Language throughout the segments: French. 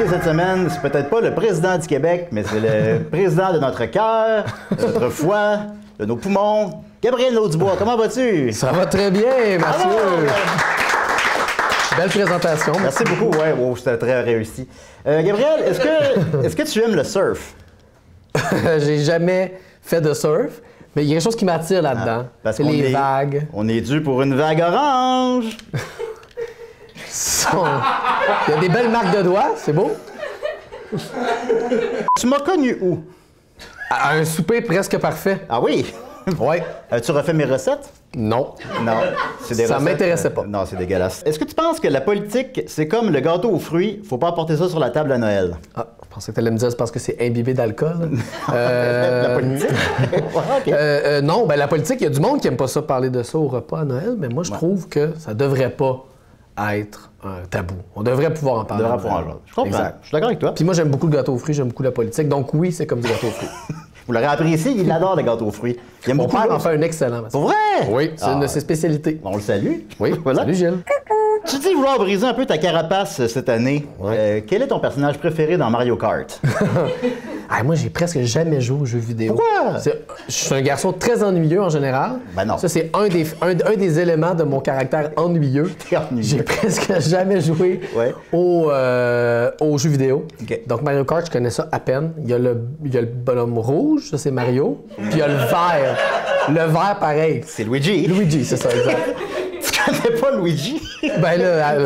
invité cette semaine, c'est peut-être pas le président du Québec, mais c'est le président de notre cœur, de notre foi, de nos poumons. Gabriel Nadeau-Dubois, comment vas-tu? Ça va très bien, Mathieu. Belle présentation. Merci beaucoup, ouais, wow, c'était très réussi. Gabriel, est-ce que tu aimes le surf? J'ai jamais fait de surf, mais il y a quelque chose qui m'attire là-dedans. C'est les vagues. On est dû pour une vague orange. Il y a des belles marques de doigts, c'est beau. Tu m'as connu où? À un souper presque parfait. Ah oui? Oui. As-tu refait mes recettes? Non. Non. C'est des ça recettes, m'intéressait pas. Non, c'est dégueulasse. Est-ce que tu penses que la politique, c'est comme le gâteau aux fruits? Faut pas apporter ça sur la table à Noël. Ah, je pensais que tu allais me dire c'est parce que c'est imbibé d'alcool. La politique? Ouais, okay. Non, ben la politique, il y a du monde qui aime pas ça parler de ça au repas à Noël, mais moi, je trouve que ça devrait pas être un tabou. On devrait pouvoir en parler. On devrait pouvoir en parler. Je comprends. Exact. Je suis d'accord avec toi. Puis moi, j'aime beaucoup le gâteau aux fruits, j'aime beaucoup la politique. Donc oui, c'est comme du gâteau aux fruits. Vous l'aurez apprécié, il adore les gâteaux aux fruits. Mon père en fait un excellent. Pour vrai? Oui, c'est une de ses spécialités. On le salue. Oui, voilà. Salut Gilles. Tu dis vouloir briser un peu ta carapace cette année. Ouais. Quel est ton personnage préféré dans Mario Kart? Moi, j'ai presque jamais joué aux jeux vidéo. Pourquoi? Je suis un garçon très ennuyeux en général. Ben non. Ça, c'est un des éléments de mon caractère ennuyeux. J'ai presque jamais joué aux jeux vidéo. Okay. Donc, Mario Kart, je connais ça à peine. Il y a le bonhomme rouge, ça, c'est Mario. Puis il y a le vert. Le vert, pareil. C'est Luigi. Luigi, c'est ça, exact. Tu connais pas Luigi? Ben là,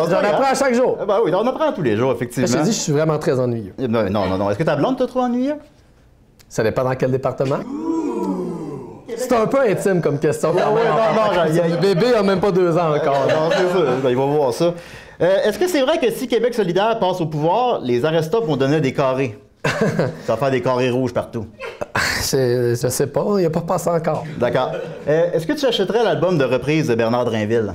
j'en apprends à chaque jour. Ben oui, on apprend tous les jours, effectivement. Je te dis, je suis vraiment très ennuyeux. Non. Est-ce que ta blonde te trouve ennuyeux? Ça dépend dans quel département. C'est un peu intime comme question. Le bébé a même pas 2 ans encore. Non, c'est ça. Ben, il va voir ça. Est-ce que c'est vrai que si Québec solidaire passe au pouvoir, les arrest-stop vont donner des carrés? Ça va faire des carrés rouges partout. Je sais pas, il n'y a pas passé encore. D'accord. Est-ce que tu achèterais l'album de reprise de Bernard Drinville?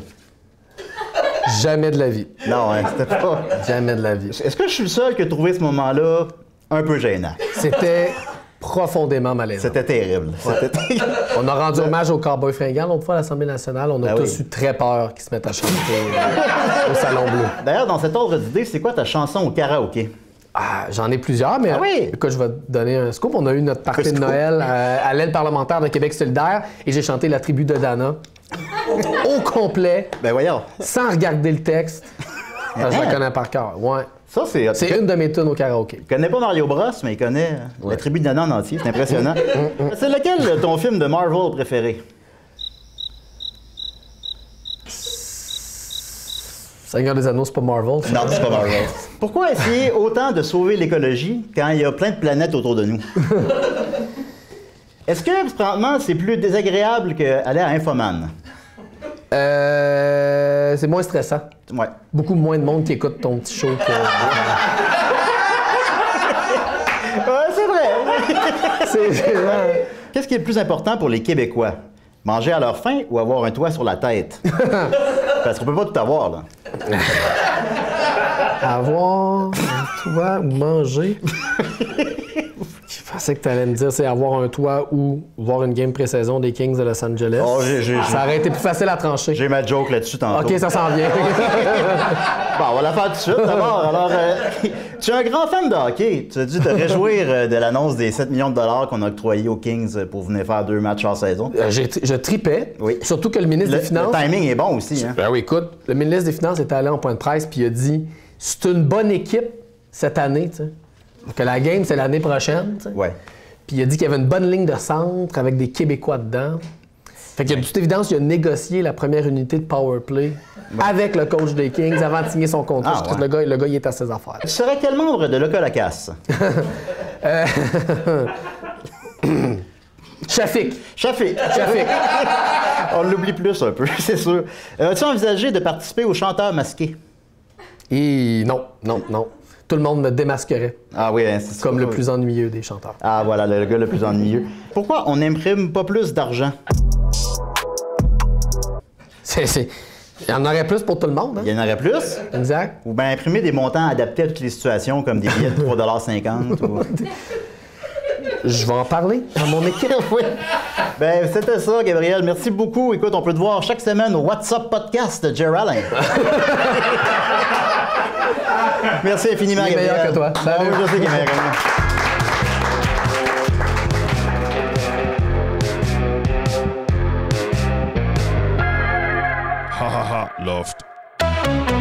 Jamais de la vie. Non, hein, c'était pas... Jamais de la vie. Est-ce que je suis le seul qui a trouvé ce moment-là un peu gênant? C'était profondément malaisant. C'était terrible. Ouais. On a rendu hommage au cowboy fringant l'autre fois à l'Assemblée nationale. On a tous eu très peur qu'ils se mettent à chanter au Salon Bleu. D'ailleurs, dans cet ordre d'idée, c'est quoi ta chanson au karaoké? J'en ai plusieurs, mais écoute, je vais te donner un scoop. On a eu notre partie de Noël à l'aile parlementaire de Québec solidaire et j'ai chanté La tribu de Dana au complet, ben voyons, sans regarder le texte. Je la connais par cœur. Ouais. Ça, c'est une de mes tunes au karaoké. Il connaît pas Mario Bros, mais il connaît La tribu de Dana en entier. C'est impressionnant. C'est lequel ton film de Marvel préféré? Seigneur des Anneaux, c'est pas Marvel. Non, c'est pas Marvel. Pourquoi essayer autant de sauver l'écologie quand il y a plein de planètes autour de nous? Est-ce que, présentement, c'est plus désagréable qu'aller à Infoman? C'est moins stressant. Ouais. Beaucoup moins de monde qui écoute ton petit show que... c'est vrai. Qu'est-ce qui est le plus important pour les Québécois? Manger à leur faim ou avoir un toit sur la tête? Parce qu'on peut pas tout avoir, là. Avoir un toit ou manger? Je pensais que tu allais me dire c'est avoir un toit ou voir une game pré-saison des Kings de Los Angeles. Oh, ça aurait été plus facile à trancher. J'ai ma joke là-dessus tantôt. OK, ça s'en vient. Bon, on va la faire tout de suite d'abord. Alors, tu es un grand fan de hockey. Tu as dû te réjouir de l'annonce des 7 millions de dollars qu'on a octroyés aux Kings pour venir faire 2 matchs en saison. Je tripais. Oui. Surtout que le ministre des Finances... Le timing est bon aussi. Hein? Ben oui, écoute, le ministre des Finances est allé en point de presse puis il a dit c'est une bonne équipe cette année, tu sais. Que la game, c'est l'année prochaine. T'sais. Ouais. Puis il a dit qu'il y avait une bonne ligne de centre avec des Québécois dedans. Fait qu'il y a de toute évidence, il a négocié la première unité de power play avec le coach des Kings avant de signer son contrat. Le gars, il est à ses affaires. Tu serais quel membre de Locolacasse? Shafik. On l'oublie plus un peu, c'est sûr. As-tu envisagé de participer au chanteur masqué? Et non. Tout le monde me démasquerait. Ah oui, hein, c'est comme le plus ennuyeux des chanteurs. Ah voilà, le gars le plus ennuyeux. Pourquoi on n'imprime pas plus d'argent? Il y en aurait plus pour tout le monde. Hein? Il y en aurait plus? Exact. Ou bien imprimer des montants adaptés à toutes les situations, comme des billets de 3,50 $. Ou... Je vais en parler à mon équipe. Oui. Ben, c'était ça, Gabriel. Merci beaucoup. Écoute, on peut te voir chaque semaine au WhatsApp Podcast de Jerry Alain. Merci infiniment, Il est Gabriel. meilleur que toi. Salut. Je sais qu'il est meilleur que moi. Ha ha ha, Loft.